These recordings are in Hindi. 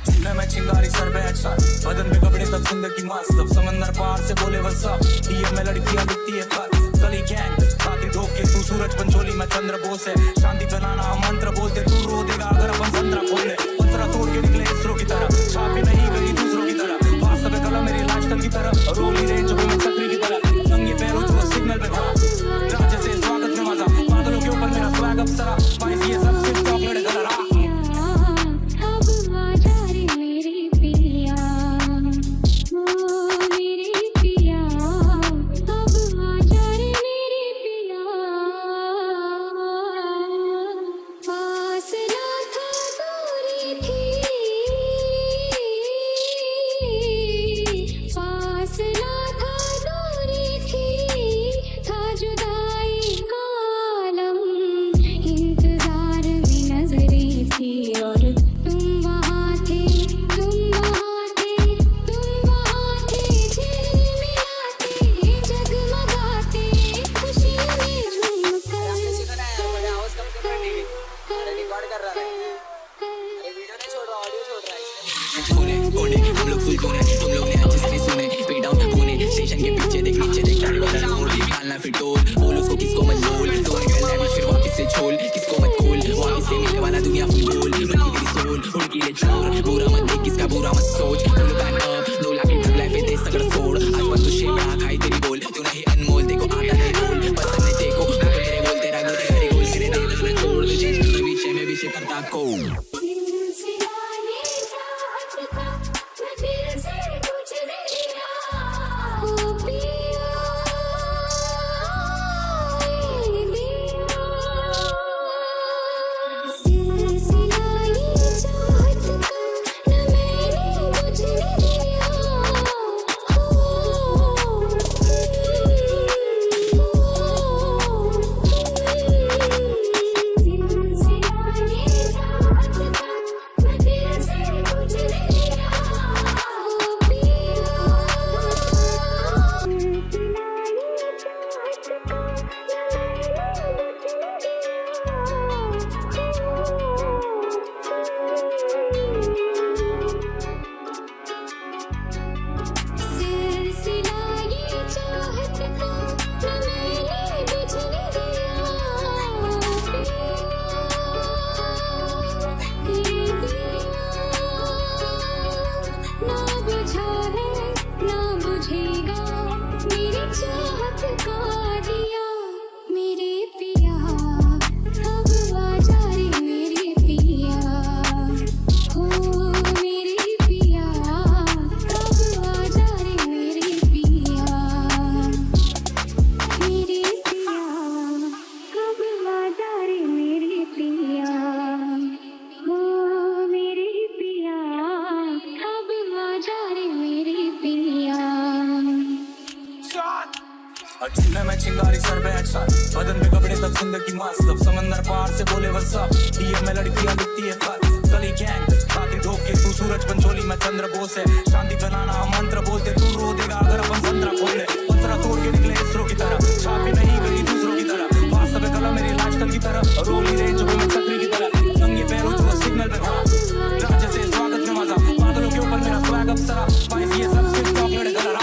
झूले में चिंगारी सर पे अच्छा, बदन पे कपड़े तब जिंदगी मस्त, तब समंदर पार से बोले वसा, डीएम में लड़कियां लिखती है खत, गली गैंग साथी धोखे, तू सूरज पंचोली में चंद्र बोस है, शांति फैलाना हम मंत्र बोलते, तू रो देगा अगर अपन संतरा खोल ले, पंतरा तोड़ के निकले इसरो की तरह, छापी नहीं गई दूसरों की तरह, वास्तव में कला मेरी लाइफस्टाइल की तरह, रोली रेंज में चक्री की तरह, नंगे पैरों जो सिग्नल पे खड़ा, राज्य से स्वागत में मजा, बादलों के ऊपर मेरा स्वैग अप्सरा, स्पाइसी ये सब सिर्फ चॉकलेट कलर। झूले में चिंगारी सर पे अच्छा, बदन पे कपड़े तब जिंदगी मस्त, तब समंदर पार से बोले वसा, डीएम में लड़कियां लिखती है खत, गली गैंग साथी धोखे, तू सूरज पंचोली में चंद्र बोस है, शांति फैलाना हम मंत्र बोलते, तू रो देगा अगर अपन संतरा खोल ले, पंतरा तोड़ के निकले इसरो की तरह, छापी नहीं गई दूसरों की तरह, वास्तव में कला मेरी लाइफस्टाइल की तरह, रोली रेंज में चक्री की तरह, नंगे पैरों जो सिग्नल पे खड़ा, राज्य से स्वागत में मजा, बादलों के ऊपर मेरा स्वैग अप्सरा, स्पाइसी ये सब सिर्फ चॉकलेट कलर।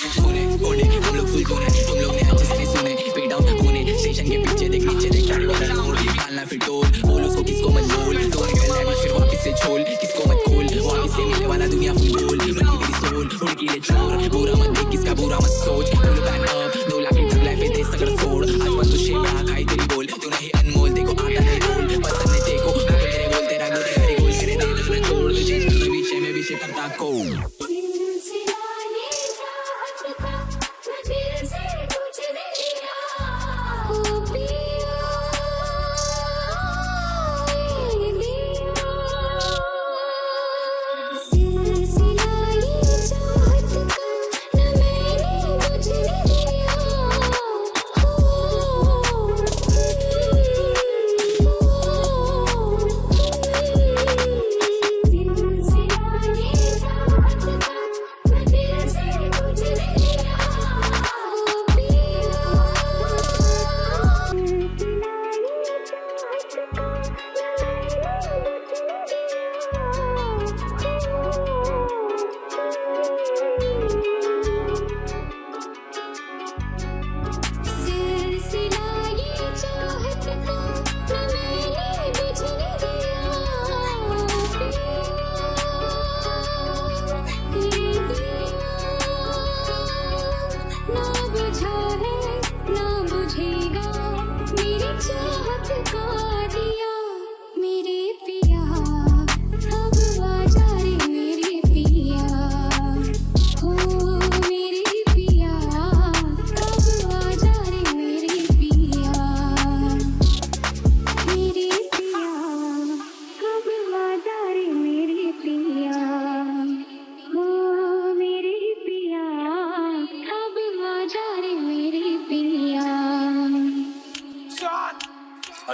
कोने कोने हम लोग फुल कोने, तुम लोग ने अच्छे से नहीं सुने। पे डाउन कोने स्टेशन के पीछे देख, नीचे देख, गाड़ी वाला रोड डालना फिर टोल। बोल उसको किसको मत बोल, तो निकलना है फिर वापस से छोल। किसको मत खोल, वापस से मिलने वाला दुनिया फुल गोल। बनी तेरी सोल उड़की ले चोर, बुरा मत देख किसका बुरा मत सोच। बोल बैक अप 2 लाख की ठग लाइफ है तेज तगड़ सोड़। आज मत तो शेप रहा खाई तेरी बोल, तू नहीं अनमोल देखो आता नहीं रोल। पसंद नहीं देखो मेरे बोल, तेरा गोल तेरी गोल मेरे दे दे छोड़। तुझे विषय में विषय करता कोल।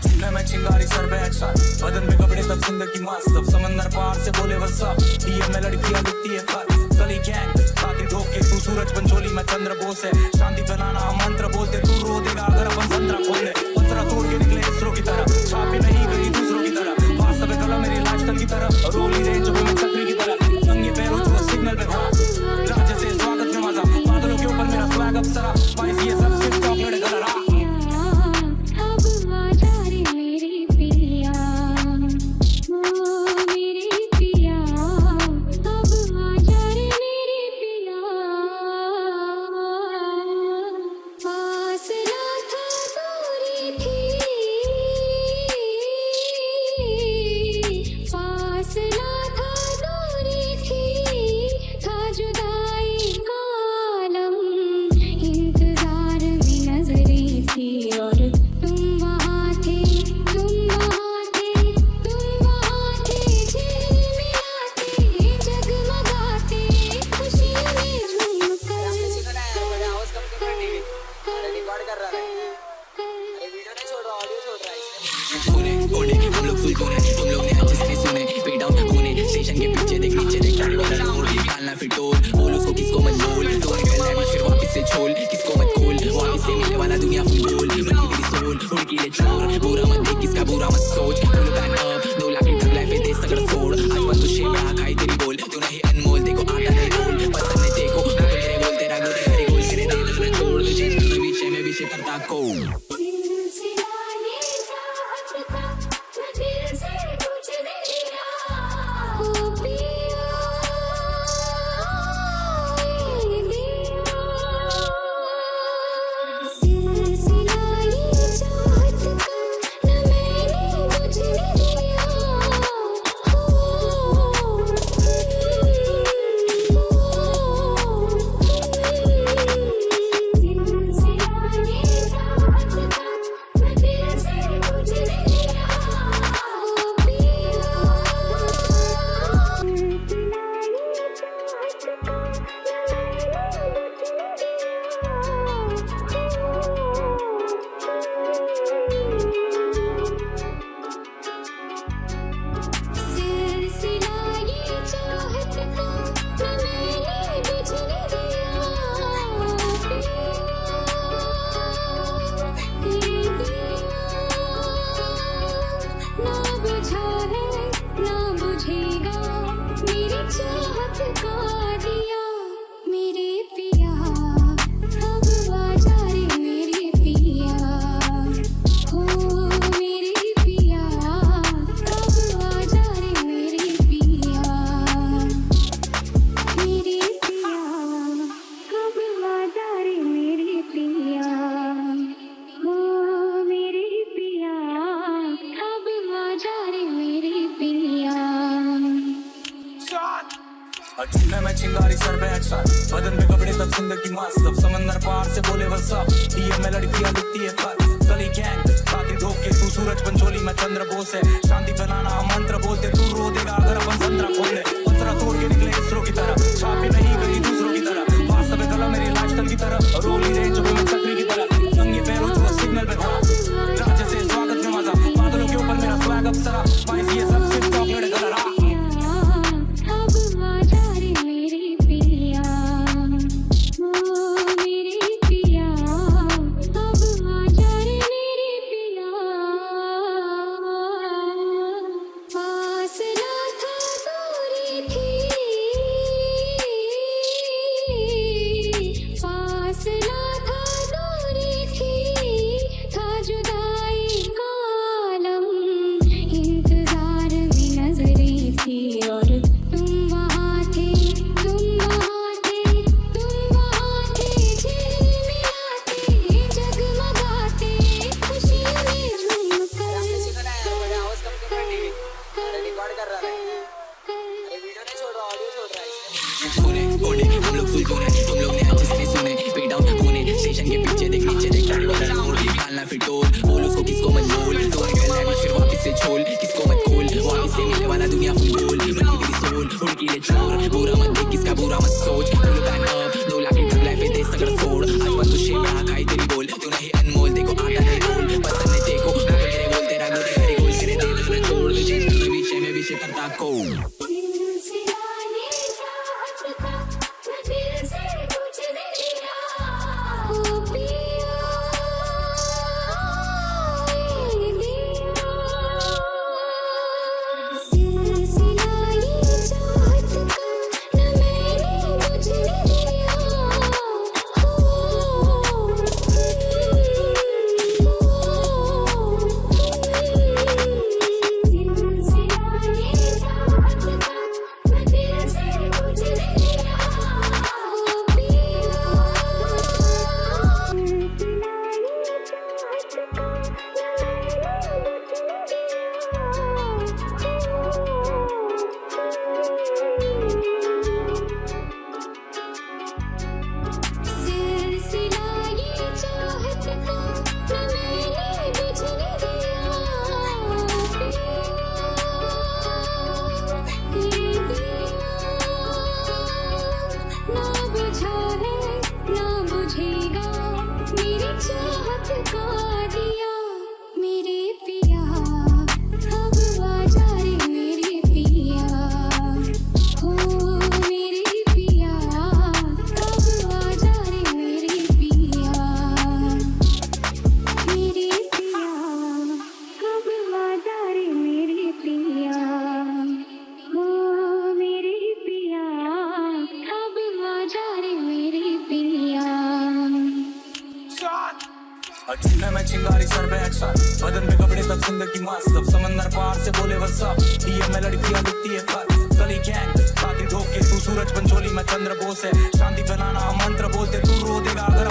झूले में चिंगारी सर पे अच्छा, बदन पे कपड़े तब जिंदगी मस्त। तब समंदर पार से बोले वसा, डीएम में लड़कियां लिखती है खत। गली गैंग बाकी धोखे, तू सूरज पंचोली मैं चंद्र बोस है। शांति फैलाना हम मंत्र बोलते, तू रो देगा अगर अपन संतरा खोल ले। मंत्रा तोड़ के निकले इसरो की तरह, छापे नहीं गई दूसरों की तरह। वास्तव में कला मेरी लाइफस्टाइल की तरह, रोली रेंज में मैं चक्री की तरह। नंगे पैरों जो सिग्नल पे खड़ा, राज्य से स्वागत में मजा। बादलों के ऊपर मेरा फ्लैग अप्सरा, स्पाइसी ये सब सिर्फ चॉकलेट कलर। कोने कोने हम लोग फुल कोने, तुम लोग ने अच्छे से नहीं सुने। पे डाउन कोने स्टेशन के पीछे देख, नीचे देख, गाड़ी वाला रोड डालना फिर टोल। बोल उसको किसको मत बोल, तो निकलना है फिर वापस से छोल। किसको मत खोल, वापस से मिलने वाला दुनिया फुल गोल। बनी तेरी सोल उड़की ले चोर, बुरा मत देख किसका बुरा मत सोच। बोल बैक अप 2 लाख की ठग लाइफ है तेज तगड़ सोड़। आज मत तो शेप रहा खाई तेरी बोल, तू नहीं अनमोल देखो आता नहीं रोल। पसंद नहीं देखो मेरे बोल, तेरा गोल तेरी गोल मेरे दे दे छोड़। तुझे विषय में विषय करता कोल। चिंगारी सर पे अच्छा, बदन पे कपड़े तब जिंदगी मस्त, तब समंदर पार से बोले वसा, डीएम में लड़कियां लिखती है खत, गली गैंग बाकी धोखे, तू सूरज पंचोली मैं चंद्र बोस है, शांति फैलाना हम मंत्र बोलते, तू रो देगा अगर अपन संतरा खोल ले, पंतरा तोड़ के निकले इसरो की तरह, छापे नहीं गई दूसरों की तरह, वास्तव में गला मेरी लाइफस्टाइल की तरह, रोली रेंज में मैं चक्री की तरह, नंगे पैरों जो सिग्नल पे था, राज्य से स्वागत में मजा, बादलों के ऊपर मेरा फ्लैग अब सरा, स्पाइसी ये सब सिर्फ चॉकलेट कलर। हम लोग फुल टोन है, तुम लोग ने अच्छे से नहीं सुने, पे डाउन कोने स्टेशन के पीछे देख नीचे देख डालना फिर टोल, बोल उसको किसको मत बोल, तो फिर वापस से छोल, किसको मत खोल, वापस से मिलने वाला दुनिया फुल गोल, बनी तेरी सोल उनकी ले चोर, बुरा मत देख किसका बुरा मत सोच, फुल बैक अप 2 लाख की ट्रिप लाइफ है दे सकर छोड़, आज मत तू शेम रहा खाई तेरी बोल, तू नहीं अनमोल देखो आता नहीं रोल, पसंद नहीं देखो मेरे बोल तेरा गोल तेरी गोल मेरे दे दो छोड़, तुझे पीछे में पीछे करता कोल। झूले में चिंगारी सर पे अच्छा, बदन पे कपड़े तब जिंदगी मस्त, तब समंदर पार से बोले वसा, डीएम में लड़कियां लिखती है खत, गली गैंग बाकी धोखे, तू सूरज पंचोली मैं चंद्र बोस है, शांति फैलाना हम मंत्र बोलते, तू रो देगा अगर